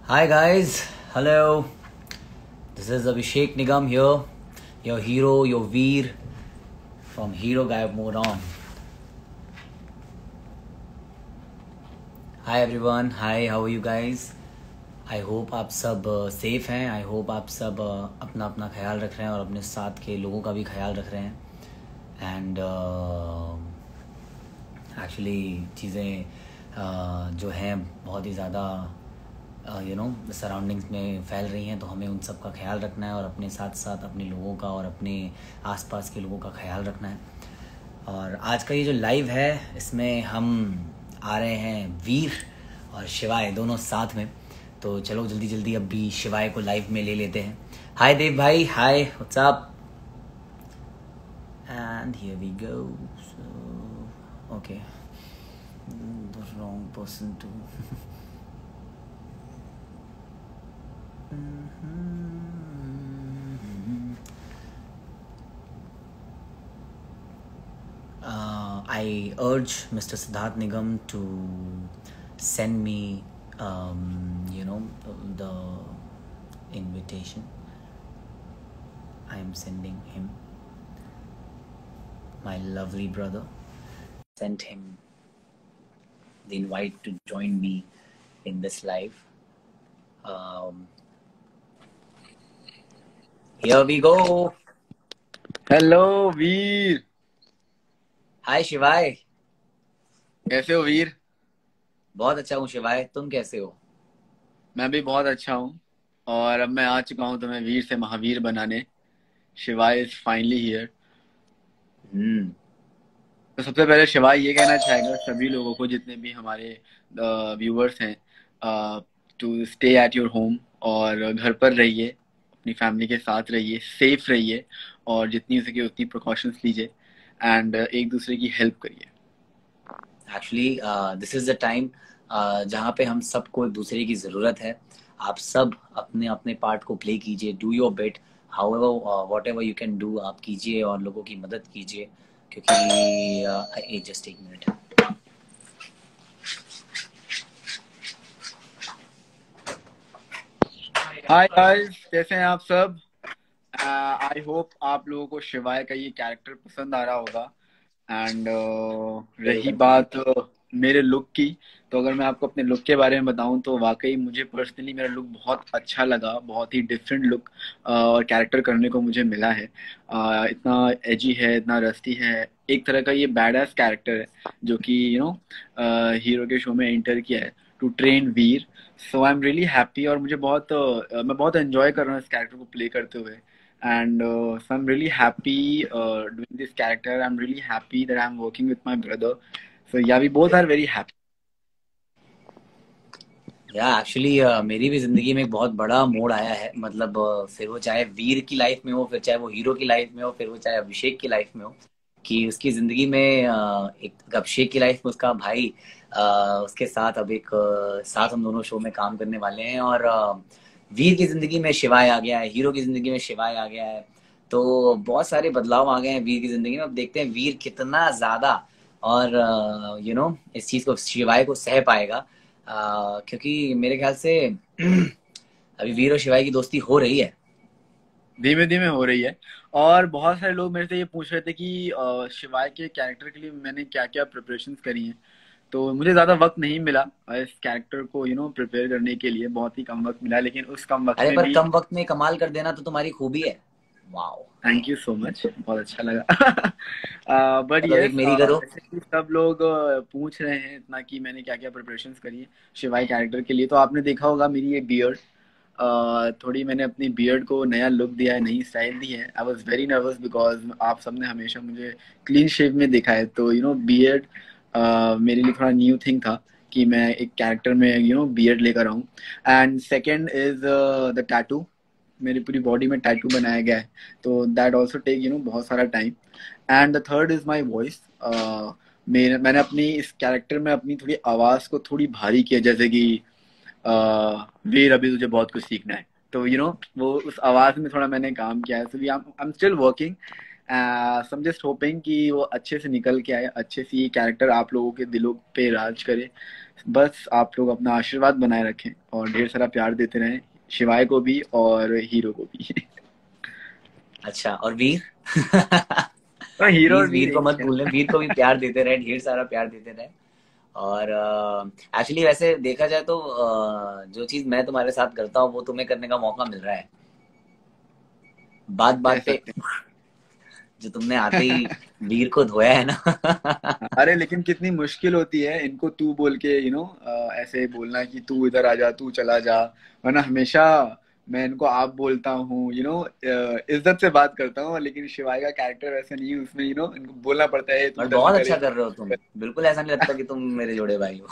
Hi guys, hello. This is Abhishek Nigam here, your hero, your Veer from Hero Gayab Mode On. Hi everyone, hi, how are you guys? I hope आप सब safe हैं. I hope आप सब अपना अपना ख्याल रख रहे हैं और अपने साथ के लोगों का भी ख्याल रख रहे हैं. एंड एक्चुअली चीज़ें जो हैं बहुत ही ज़्यादा सराउंडिंग्स में फैल रही हैं, तो हमें उन सब का ख्याल रखना है और अपने साथ साथ अपने लोगों का और अपने आसपास के लोगों का ख्याल रखना है. और आज का ये जो लाइव है इसमें हम आ रहे हैं वीर और शिवाय दोनों साथ में. तो चलो जल्दी जल्दी अभी शिवाय को लाइव में ले लेते हैं. हाय देव भाई, hi, what's up. And here we go. So okay, the wrong person too. I urge Mr. Siddharth Nigam to send me the invitation. I am sending him, my lovely brother. Sent him the invite to join me in this live. Here we go. Hello Veer. Hi Shivay. कैसे हो वीर? बहुत अच्छा हूँ शिवाय, तुम कैसे हो? मैं भी बहुत अच्छा हूँ और अब मैं आ चुका हूँ तुम्हें वीर से महावीर बनाने. शिवाय इज फाइनली हियर. तो सबसे पहले शिवाय ये कहना चाहेगा सभी लोगों को, जितने भी हमारे व्यूअर्स हैं, to stay at your home और घर पर रहिए, अपनी फैमिली के साथ रहिए, सेफ रहिए और जितनी हो सके उतनी प्रिकॉशंस लीजिए एंड एक दूसरे की हेल्प करिए. Actually this is the time जहाँ पे हम सबको एक दूसरे की ज़रूरत है. आप सब अपने अपने पार्ट को प्ले कीजिए. Do your bit, however whatever you can do, आप कीजिए और लोगों की मदद कीजिए. क्योंकि जस्ट एक मिनट. हाय गाइस, कैसे हैं आप सब? आई होप आप लोगों को शिवाय का ये कैरेक्टर पसंद आ रहा होगा. एंड रही बात मेरे लुक की, तो अगर मैं आपको अपने लुक के बारे में बताऊं तो वाकई मुझे पर्सनली मेरा लुक बहुत अच्छा लगा. बहुत ही डिफरेंट लुक और कैरेक्टर करने को मुझे मिला है. इतना एजी है, इतना रस्टी है, एक तरह का ये बैड कैरेक्टर है जो कि हीरो के शो में एंटर किया है टू ट्रेन वीर. So I am really happy और मुझे मैं बहुत एंजॉय कर रहा हूँ इस कैरेक्टर को प्ले करते हुए. And so I'm really happy doing this character. I'm really happy that I'm working with my brother. So yeah, we both are very happy. Actually मेरी भी जिंदगी में एक बहुत बड़ा मोड़ आया है. मतलब फिर वो चाहे वीर की लाइफ में हो, फिर चाहे वो हीरो की लाइफ में हो, फिर वो चाहे अभिषेक की लाइफ में हो, कि उसकी जिंदगी में एक अभिषेक की लाइफ में उसका भाई उसके साथ अब एक साथ हम दोनों शो में काम करने वाले हैं. और वीर की जिंदगी में शिवाय आ गया है, हीरो की जिंदगी में शिवाय आ गया है. तो बहुत सारे बदलाव आ गए हैं वीर की जिंदगी में. अब देखते हैं वीर कितना ज्यादा और इस चीज को, शिवाय को सह पाएगा. क्योंकि मेरे ख्याल से अभी वीर और शिवाय की दोस्ती हो रही है, धीमे धीमे हो रही है. और बहुत सारे लोग मेरे से ये पूछ रहे थे कि शिवाय के कैरेक्टर के लिए मैंने क्या क्या प्रिपरेशंस करी हैं. तो मुझे ज़्यादा वक्त नहीं मिला इस कैरेक्टर को प्रिपेयर करने के लिए. बहुत ही कम वक्त मिला, लेकिन उस कम वक्त अरे में पर भी कम वक्त में कमाल कर देना तो तुम्हारी खूबी है. Wow, thank you so much, बहुत अच्छा लगा. बट मतलब एक यस, मेरी करो. जैसे कि सब लोग पूछ रहे हैं इतना कि मैंने क्या क्या प्रिपरेशंस करी है शिवाय कैरेक्टर के लिए, तो आपने देखा होगा मेरी ये बियर्ड. थोड़ी मैंने अपनी बियर्ड को नया लुक दिया है, नई स्टाइल दी है. I was very nervous because आप सबने हमेशा मुझे क्लीन शेव में देखा है. तो बियर्ड मेरे लिए थोड़ा न्यू थिंग था कि मैं एक कैरेक्टर में बियर्ड लेकर आऊँ. And second is the tattoo. मेरी पूरी बॉडी में टैटू बनाया गया है, तो दैट ऑल्सो टेक बहुत सारा time. And the third is my voice. मैंने अपनी इस कैरेक्टर में अपनी थोड़ी आवाज़ को थोड़ी भारी किया, जैसे कि वीर अभी तुझे बहुत कुछ सीखना है. तो वो उस आवाज़ में थोड़ा मैंने काम किया है. So I am still working some just hoping कि वो अच्छे से निकल के आए, अच्छे से ये कैरेक्टर आप लोगों के दिलों पे राज करे। बस आप लोग अपना आशीर्वाद बनाए रखें और ढेर सारा प्यार देते रहें, शिवाय को भी और हीरो को भी। अच्छा, और वीर? तो हीरो और प्लीज वीर वीर को एक मत ही भूलना, है। वीर को भी प्यार देते रहे, ढेर सारा प्यार देते रहे। और एक्चुअली वैसे देखा जाए तो जो चीज मैं तुम्हारे साथ करता हूँ वो तुम्हें करने का मौका मिल रहा है, बात कह बात पे। सकते हैं। जो तुमने आते ही वीर को धोया है ना। अरे लेकिन कितनी मुश्किल होती है इनको तू बोल के, ऐसे बोलना कि तू इधर आ जा, तू चला जा। वरना हमेशा मैं इनको आप बोलता हूँ, इज्जत से बात करता हूँ। लेकिन शिवाय का कैरेक्टर वैसे नहीं है, उसमें इनको बोलना पड़ता है, तू और इधर से बहुत करे। अच्छा कर रहे हो तुम, बिल्कुल ऐसा नहीं लगता कि तुम मेरे जोड़े भाई हो।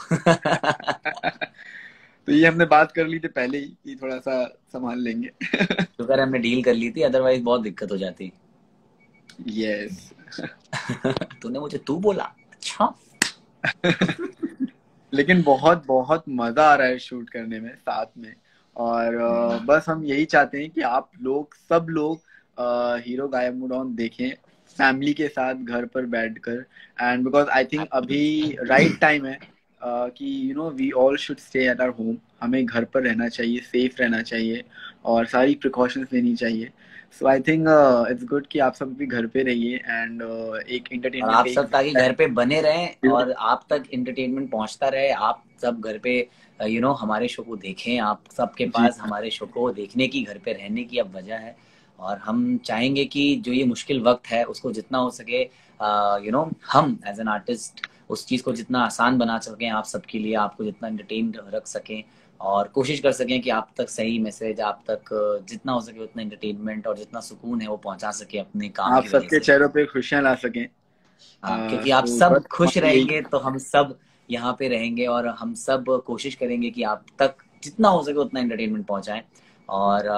तो ये हमने बात कर ली थी पहले ही कि थोड़ा सा संभाल लेंगे। शुक्र है हमने डील कर ली थी, अदरवाइज बहुत दिक्कत हो जाती। यस। तूने मुझे तू बोला, अच्छा। लेकिन बहुत बहुत मजा आ रहा है शूट करने में साथ में। और बस हम यही चाहते हैं कि आप लोग, सब लोग, हीरो गायब मूड ऑन देखें फैमिली के साथ घर पर बैठकर। एंड बिकॉज आई थिंक अभी राइट टाइम है कि we all should stay at our home. हमें घर पर रहना चाहिए, सेफ रहना चाहिए और सारी प्रिकॉशंस लेनी चाहिए। सो आई थिंक इट्स गुड कि आप सब भी घर पे रहिए एंड एक और एंटरटेनमेंट आप का सब ताकि घर पे बने रहें एक और आप तक एंटरटेनमेंट पहुंचता रहे, आप सब घर पे हमारे शो को देखें, आप सबके जी। पास हमारे शो को देखने की, घर पे रहने की अब वजह है। और हम चाहेंगे कि जो ये मुश्किल वक्त है उसको जितना हो सके हम एज एन आर्टिस्ट उस चीज़ को जितना आसान बना सकें आप सबके लिए, आपको जितना एंटरटेन रख सकें और कोशिश कर सकें कि आप तक सही मैसेज, आप तक जितना हो सके उतना एंटरटेनमेंट और जितना सुकून है वो पहुंचा सके अपने काम आप की वजह सबके से। चेहरों पे खुशियां ला सकें। हाँ, क्योंकि आप तो सब बस खुश हमारा यही। रहेंगे तो हम सब यहाँ पे रहेंगे और हम सब कोशिश करेंगे कि आप तक जितना हो सके उतना एंटरटेनमेंट पहुंचाएं। और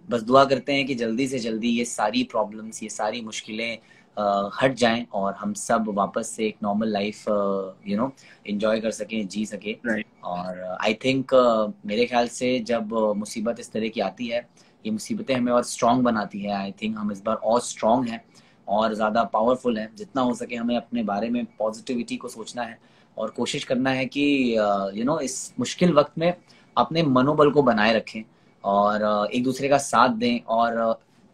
बस दुआ करते हैं कि जल्दी से जल्दी ये सारी प्रॉब्लम्स, ये सारी मुश्किलें हट जाएं और हम सब वापस से एक नॉर्मल लाइफ एंजॉय कर सकें, जी सके। राइट। और आई थिंक मेरे ख्याल से जब मुसीबत इस तरह की आती है, ये मुसीबतें हमें और स्ट्रांग बनाती है। आई थिंक हम इस बार और स्ट्रांग हैं और ज़्यादा पावरफुल है। जितना हो सके हमें अपने बारे में पॉजिटिविटी को सोचना है और कोशिश करना है कि इस मुश्किल वक्त में अपने मनोबल को बनाए रखें और एक दूसरे का साथ दें और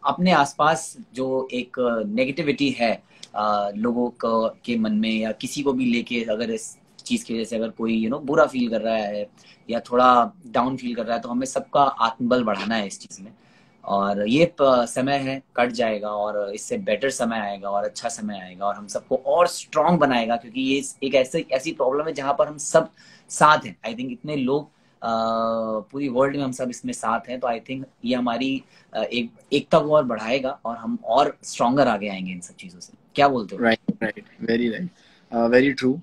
अपने आसपास जो एक नेगेटिविटी है लोगों को के मन में या किसी को भी लेके, अगर इस चीज़ की वजह से अगर कोई बुरा फील कर रहा है या थोड़ा डाउन फील कर रहा है, तो हमें सबका आत्मबल बढ़ाना है इस चीज़ में। और ये समय है, कट जाएगा और इससे बेटर समय आएगा और अच्छा समय आएगा और हम सबको और स्ट्रांग बनाएगा, क्योंकि ये एक ऐसी प्रॉब्लम है जहां पर हम सब साथ हैं। आई थिंक इतने लोग पूरी वर्ल्ड में हम सब इसमें साथ हैं, तो आई थिंक ये हमारी एक एकता को और बढ़ाएगा और हम और स्ट्रांगर आगे आएंगे इन सब चीजों से। क्या बोलते हो? Right right, very right, very true.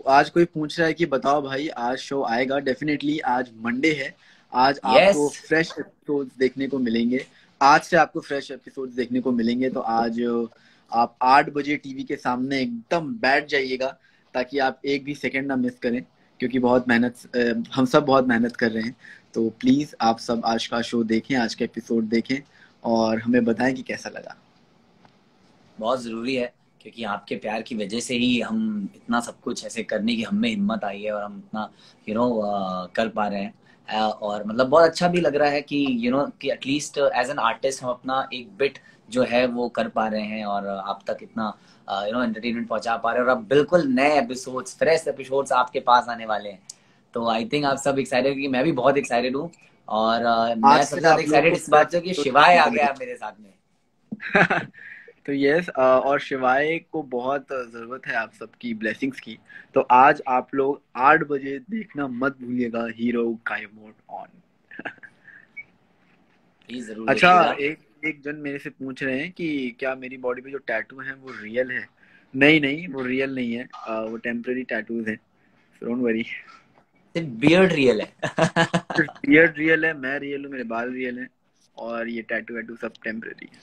आज कोई पूछ रहा है कि बताओ भाई आज शो आएगा? डेफिनेटली आज मंडे है। आज यस। आपको फ्रेश एपिसोड्स देखने को मिलेंगे। आज से आपको फ्रेश एपिसोड्स देखने को मिलेंगे। तो आज आप 8 बजे टीवी के सामने एकदम बैठ जाइएगा ताकि आप एक भी सेकंड ना मिस करें, क्योंकि बहुत मेहनत, हम सब बहुत मेहनत कर रहे हैं। तो प्लीज आप सब आज का शो देखें, आज का एपिसोड देखें और हमें बताएं कि कैसा लगा। बहुत ज़रूरी है, क्योंकि आपके प्यार की वजह से ही हम इतना सब कुछ ऐसे करने की हम में हिम्मत आई है और हम इतना कर पा रहे हैं। और मतलब बहुत अच्छा भी लग रहा है कि कि एटलीस्ट एज एन आर्टिस्ट हम अपना एक बिट जो है वो कर पा रहे हैं और आप तक इतना एंटरटेनमेंट पहुंचा पा रहे हैं। और अब बिल्कुल नए एपिसोड्स, फ्रेश एपिसोड्स आपके पास आने वाले हैं। तो आई थिंक आप सब एक्साइटेड, क्योंकि मैं भी बहुत एक्साइटेड हूँ। और आज मैं सबसे से ज़्यादा आप लोगों एक्साइटेड को इस बात से कि फ्रेश शिवाय देखने आ को गया मिलेगा। मेरे साथ में। तो यस, और शिवाय को बहुत जरूरत है आप सबकी ब्लेसिंग्स की। तो आज आप लोग 8 बजे देखना मत भूलिएगा hero Gayab mode on. Please जरूर अच्छा, देखिएगा। एक एक जन मेरे से पूछ रहे हैं कि क्या मेरी बॉडी पे जो टैटू है वो रियल है? नहीं नहीं, वो रियल नहीं है, वो टेम्पररी टैटूज है। Don't worry. सिर्फ बियर्ड रियल है। सिर्फ बियर्ड रियल है, मैं रियल हूँ, मेरे बाल रियल हैं और ये टैटू वैटू सब टेम्पररी है।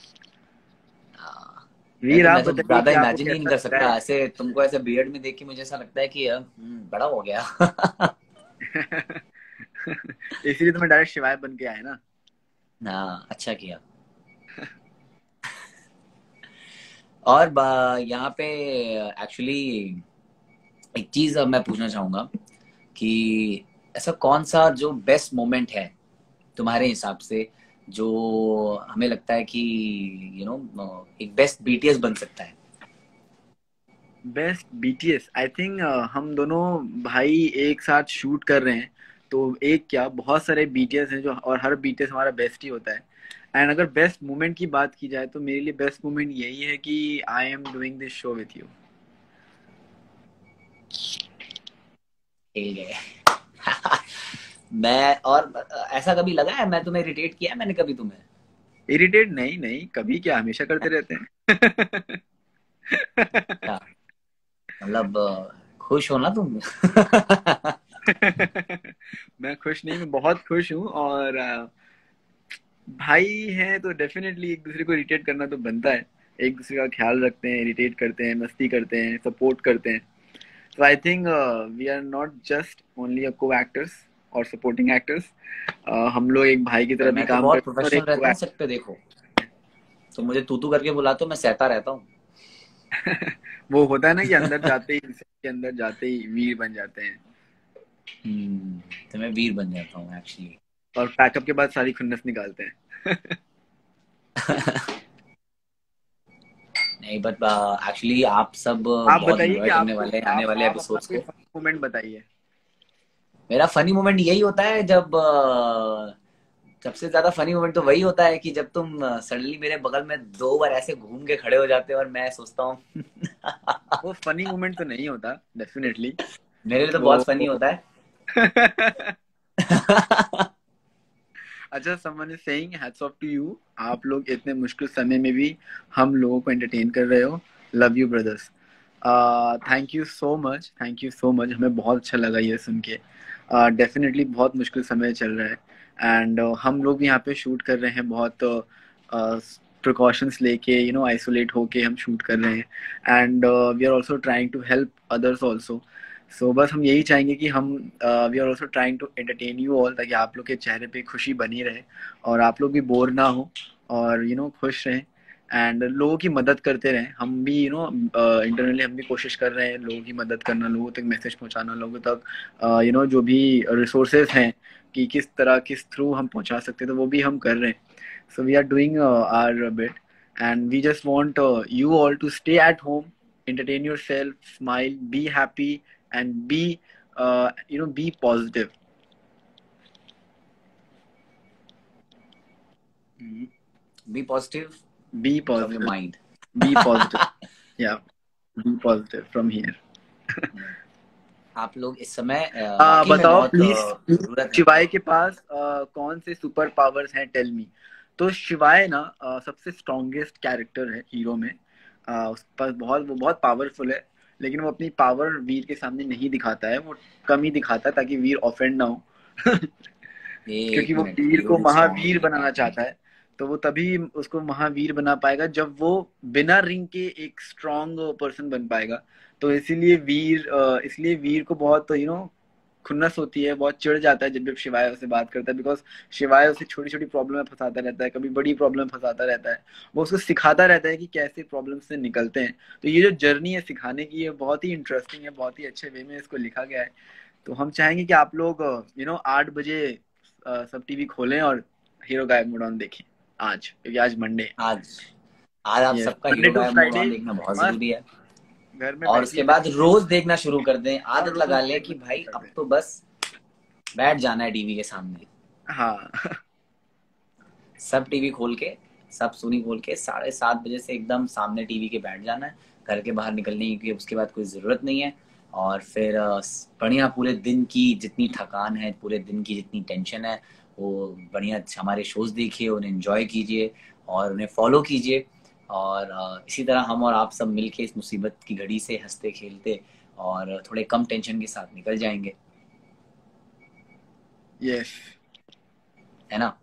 हाँ, वीर आप मैं तो बताइए ज्यादा कि आपको इमेजिन ही नहीं कैसा कर लग रहा सकता ऐसे तुमको ऐसे बियर्ड में देख के। मुझे ऐसा लगता है कि बड़ा हो गया। है? इसीलिए तो मैं डायरेक्ट शिवाय बन के आया ना। हाँ, अच्छा किया। और यहाँ पे एक्चुअली एक चीज मैं पूछना चाहूंगा कि ऐसा कौन सा जो बेस्ट मोमेंट है तुम्हारे हिसाब से, जो हमें लगता है कि एक बेस्ट बीटीएस बन सकता है? बेस्ट बीटीएस, आई थिंक हम दोनों भाई एक साथ शूट कर रहे हैं, तो एक क्या बहुत सारे बीटीएस हैं जो, और हर बीटीएस हमारा बेस्ट ही होता है। एंड अगर बेस्ट मोमेंट की बात की जाए तो मेरे लिए बेस्ट मोमेंट यही है कि I am doing this show with you. ठीक है। मैं और ऐसा कभी लगा है मैं तुम्हें इरिटेट किया है मैंने कभी तुम्हें? इरिटेट नहीं, नहीं कभी, क्या हमेशा करते रहते हैं। क्या मतलब खुश हो ना तुम? मैं खुश नहीं, मैं बहुत खुश हूँ। और भाई हैं तो डेफिनेटली एक दूसरे को इरिटेट करना तो बनता है। एक दूसरे का ख्याल रखते हैं, इरिटेट करते हैं, मस्ती करते हैं, सपोर्ट करते हैं। तो I think we are not just only a co actors और सपोर्टिंग एक्टर्स। हम लोग एक भाई की पर तरह भी मैं तो काम बहुत करते हैं और प्रोफेशनल एक को रहता हूँ सेट पे, देखो तो मुझे तू करके बुलाते हो, मैं सहता रहता हूँ। वो होता है ना कि अंदर जाते ही, के अंदर जाते ही वीर बन जाते हैं। तो मैं वीर बन जाता हूँ एक्चुअली। और पैकअप के बाद सारी खुन्नस निकालते हैं। नहीं बट एक्चुअली आप सब आप बहुत बताइए कि एंजॉय करने आपको, वाले हैं आने वाले आप अपना एपिसोड्स कोई को। मोमेंट बताइए। मेरा फनी मोमेंट यही होता है जब सबसे ज्यादा फनी मोमेंट तो वही होता है कि जब तुम सडनली मेरे बगल में 2 बार ऐसे घूम के खड़े हो जाते हो और मैं सोचता हूँ। वो फनी मोमेंट तो नहीं होता डेफिनेटली। मेरे लिए तो वो बहुत फनी होता है। अच्छा, someone is saying hats off to you. आप लोग इतने मुश्किल समय में भी हम लोगों को एंटरटेन कर रहे हो। Love you brothers. Thank you so much, thank you so much. हमें बहुत अच्छा लगा ये सुन के। डेफिनेटली बहुत मुश्किल समय चल रहा है। एंड हम लोग भी यहाँ पे शूट कर रहे हैं, बहुत प्रिकॉशंस लेके, आइसोलेट होके हम शूट कर रहे हैं। And we are also trying to help others also. So बस हम यही चाहेंगे कि हम we are also trying to entertain you all, ताकि आप लोग के चेहरे पे खुशी बनी रहे और आप लोग भी बोर ना हो और खुश रहें एंड लोगों की मदद करते रहें। हम भी इंटरनली हम भी कोशिश कर रहे हैं लोगों की मदद करना, लोगों तक मैसेज पहुंचाना, लोगों तक जो भी रिसोर्सेज हैं कि किस तरह किस थ्रू हम पहुंचा सकते हैं, तो वो भी हम कर रहे हैं। So we are doing our bit and we just want you all to stay at home, entertain yourself, smile, be happy, and be positive. Be positive Be from your positive. Mind. Be positive. Yeah, be positive from here. आप लोग इस समय वाकई में बताओ बहुत please please, जरूरत है। शिवाय के पास कौन से सुपर पावर्स हैं, टेल मी। तो शिवाय ना सबसे स्ट्रॉन्गेस्ट कैरेक्टर है हीरो में। उसके पास वो बहुत पावरफुल है, लेकिन वो अपनी पावर वीर के सामने नहीं दिखाता है, वो कम ही दिखाता है ताकि वीर ऑफेंड ना हो। क्योंकि एक वो मिनट, वीर हीरो को भी स्ट्रॉन्ग महावीर है, बनाना एक चाहता मिनट। है। तो वो तभी उसको महावीर बना पाएगा जब वो बिना रिंग के एक स्ट्रॉन्ग पर्सन बन पाएगा। तो इसलिए वीर को बहुत खुन्नस होती है, बहुत चिढ़ जाता है जब जब शिवाय उससे बात करता है, बिकॉज शिवाय उसे छोटी छोटी प्रॉब्लम में फंसाता रहता है, कभी बड़ी प्रॉब्लम में फंसाता रहता है। वो उसको सिखाता रहता है कि कैसे प्रॉब्लम से निकलते हैं। तो ये जो जर्नी है सिखाने की, ये बहुत ही इंटरेस्टिंग है, बहुत ही अच्छे वे में इसको लिखा गया है। तो हम चाहेंगे कि आप लोग 8 बजे सब टीवी खोलें और हीरो गायब मोड ऑन देखें आज, क्योंकि आज मंडे। आज आज आप यस, सबका मंडे हीरो टू गायब मोड फ्राइडे ऑन देखना बहुत मस्त जरूरी है। घर में और बैठिए उसके बाद बैठिए रोज देखना शुरू कर दें, और आदत रोज लगा लें कि देखना शुरू भाई कर अब दें। तो बस बैठ जाना है टीवी के सामने। हाँ। सब टीवी खोल के, सब सुनी खोल के 7:30 बजे से एकदम सामने टीवी के बैठ जाना है। घर के बाहर निकलने की उसके बाद कोई ज़रूरत नहीं है। और फिर बढ़िया पूरे दिन की जितनी थकान है, पूरे दिन की जितनी टेंशन है, वो बढ़िया हमारे शोज देखिए, उन्हें एंजॉय कीजिए और उन्हें फॉलो कीजिए। और इसी तरह हम और आप सब मिलके इस मुसीबत की घड़ी से हंसते खेलते और थोड़े कम टेंशन के साथ निकल जाएंगे, यस, है ना?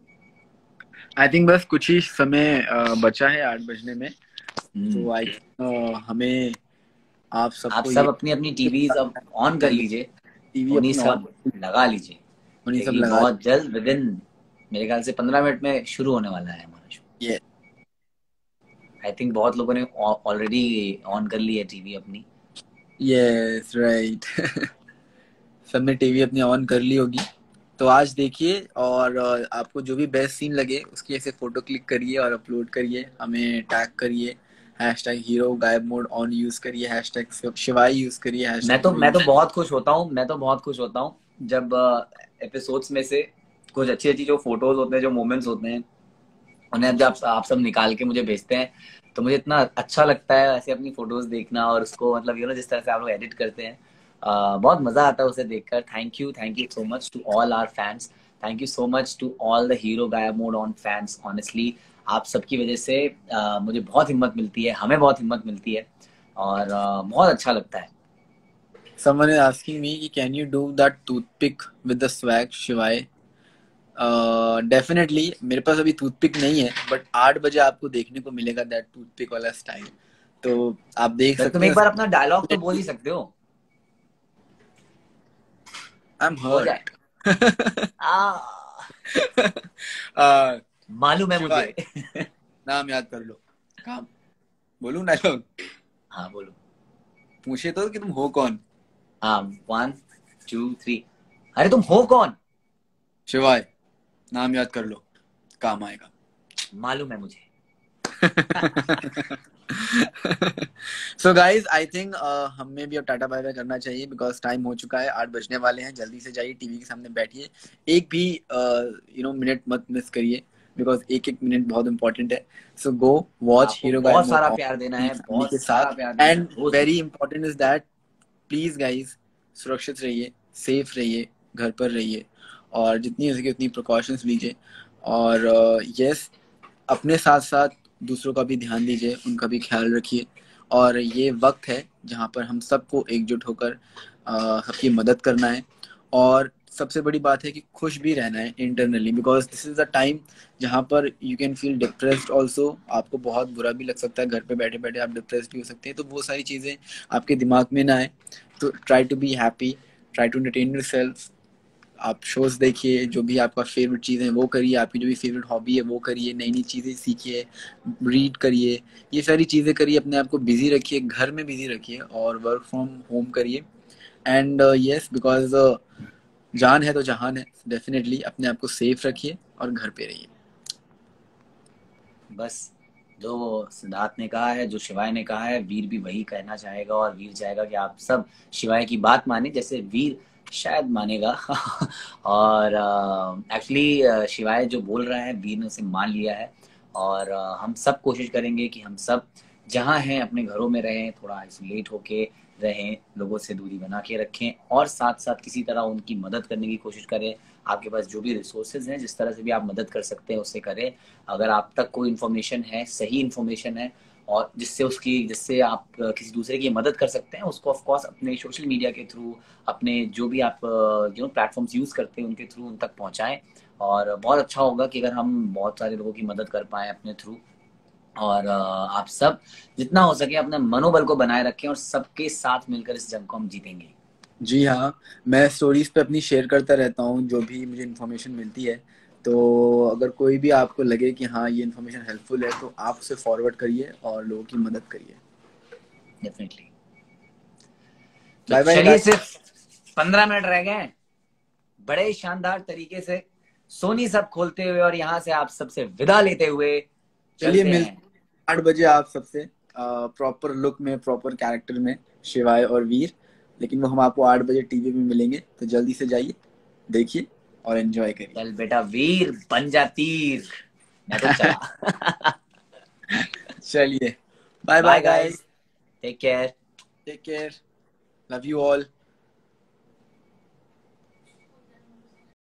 आई थिंक बस कुछ ही समय बचा है 8 बजने में। हम्म। तो आई हमें आप आप सबको ये सब अपनी अपनी टीवीज अब ऑन कर चाहिए, लीजिए, टीवी उन्हीं अपने सब ऑन, लगा लीजिए, उन्हीं सब क्योंकि लगा। बहुत जल्द विद इन मेरे ख्याल से 15 मिनट में शुरू होने वाला है हमारा शो। ये आई थिंक बहुत लोगों ने ऑलरेडी ऑन कर ली है टीवी अपनी। Yes right. सबने टीवी अपनी ऑन कर ली होगी। तो आज देखिए, और आपको जो भी बेस्ट सीन लगे उसकी ऐसे फोटो क्लिक करिए और अपलोड करिए, हमें टैग करिए, hashtag hero Gayab mode on use करिए, हैशटैग शिवाई यूज करिए, मैं हैशटैग तो हीरो मैं तो यूज। बहुत खुश होता हूँ, मैं तो बहुत खुश होता हूँ जब एपिसोड्स में से कुछ अच्छी अच्छी जो फोटोज होते हैं, जो मोमेंट्स होते हैं, उन्हें जब आप सब निकाल के मुझे भेजते हैं तो मुझे इतना अच्छा लगता है ऐसे अपनी फोटोज देखना, और उसको मतलब जिस तरह से आप लोग एडिट करते हैं, बहुत मजा आता है उसे देखकर। Thank you so much to all our fans, thank you so much to all the hero Gayab mode on fans. Honestly आप सबकी वजह से मुझे बहुत हिम्मत मिलती है, हमें बहुत हिम्मत मिलती है, और बहुत अच्छा लगता है। Someone is asking me कि can you do that toothpick with the swag शिवाय? डेफिनेटली मेरे पास अभी टूथपिक नहीं है, बट 8 बजे आपको देखने को मिलेगा दैट टूथपिक वाला स्टाइल। तो आप देख वैसे तुम सकते एक हैं। बार अपना डायलॉग तो बोल ही सकते हो। आई एम हो जाए। हर्ट। आ, मालूम है मुझे। शिवाय नाम याद कर लो। काम बोलूं डायलॉग? हाँ बोलो। पूछे तो कि तुम हो कौन। हाँ 1 2 3। अरे तुम हो कौन? शिवाय नाम याद कर लो, काम आएगा। मालूम है मुझे। सो गाइज आई थिंक हमें भी अब टाटा बाय बाय करना चाहिए, बिकॉज टाइम हो चुका है, 8 बजने वाले हैं। जल्दी से जाइए, टीवी के सामने बैठिए, एक भी मिनट मत मिस करिए, बिकॉज एक एक मिनट बहुत इंपॉर्टेंट है। सो गो वॉच आपको हीरो गाइड बहुत मोड सारा ऑन प्यार देना अपनी है, फैमिली बहुत के सारा साथ। प्यार देना है and rose. Very important is that, please guys सुरक्षित रहिए, सेफ रहिए, घर पर रहिए, और जितनी हो सके उतनी प्रिकॉशंस लीजिए। और यस, अपने साथ साथ दूसरों का भी ध्यान दीजिए, उनका भी ख्याल रखिए। और ये वक्त है जहाँ पर हम सबको एकजुट होकर सबकी मदद करना है। और सबसे बड़ी बात है कि खुश भी रहना है internally, because this is a time जहाँ पर you can feel depressed also. आपको बहुत बुरा भी लग सकता है, घर पे बैठे बैठे आप डिप्रेस्ड भी हो सकते हैं। तो वो सारी चीज़ें आपके दिमाग में ना आए, तो try to be happy, try to entertain yourself. आप शोज देखिए, जो भी आपका फेवरेट चीज़ है वो करिए, आपकी जो भी फेवरेट हॉबी है वो करिए, नई नई चीज़ें सीखिए, रीड करिए, ये सारी चीज़ें करिए, अपने आप को बिजी रखिए, घर में बिजी रखिए, और वर्क फ्रॉम होम करिए। एंड यस, बिकॉज जान है तो जहान है। डेफिनेटली अपने आप को सेफ रखिए और घर पे रहिए। बस जो सिद्धार्थ ने कहा है, जो शिवाय ने कहा है, वीर भी वही कहना चाहेगा, और वीर चाहेगा कि आप सब शिवाय की बात माने, जैसे वीर शायद मानेगा। और एक्चुअली शिवाय जो बोल रहा है वीर ने उसे मान लिया है, और हम सब कोशिश करेंगे कि हम सब जहाँ हैं अपने घरों में रहें, थोड़ा आइसोलेट होके रहें, लोगों से दूरी बना के रखें, और साथ साथ किसी तरह उनकी मदद करने की कोशिश करें। आपके पास जो भी रिसोर्सेज हैं, जिस तरह से भी आप मदद कर सकते हैं उससे करें। अगर आप तक कोई इन्फॉर्मेशन है, सही इन्फॉर्मेशन है, और जिससे आप किसी दूसरे की मदद कर सकते हैं, उसको ऑफ कोर्स अपने सोशल मीडिया के थ्रू, अपने जो भी आप प्लेटफॉर्म्स यूज करते हैं उनके थ्रू उन तक पहुंचाएं। और बहुत अच्छा होगा कि अगर हम बहुत सारे लोगों की मदद कर पाएं अपने थ्रू। और आप सब जितना हो सके अपने मनोबल को बनाए रखें, और सबके साथ मिलकर इस जंग को हम जीतेंगे। जी हाँ, मैं स्टोरीज पे अपनी शेयर करता रहता हूँ जो भी मुझे इन्फॉर्मेशन मिलती है। तो अगर कोई भी आपको लगे कि हाँ ये इन्फॉर्मेशन हेल्पफुल है, तो आप उसे फॉरवर्ड करिए और लोगों की मदद करिए। डेफिनेटली। तो बाय बाय चलिए, गाइस। सिर्फ 15 मिनट रह गए हैं, बड़े शानदार तरीके से सोनी सब खोलते हुए और यहाँ से आप सबसे विदा लेते हुए चलिए चलते मिल हैं। 8 बजे आप सबसे प्रॉपर लुक में, प्रॉपर कैरेक्टर में, शिवाय और वीर। लेकिन वो हम आपको 8 बजे टीवी में मिलेंगे, तो जल्दी से जाइए, देखिए और एंजॉय करिए। चल बेटा वीर बन जा तीर, मैं तो चला। चलिए, bye bye bye guys, guys, take care. Take care, love you all.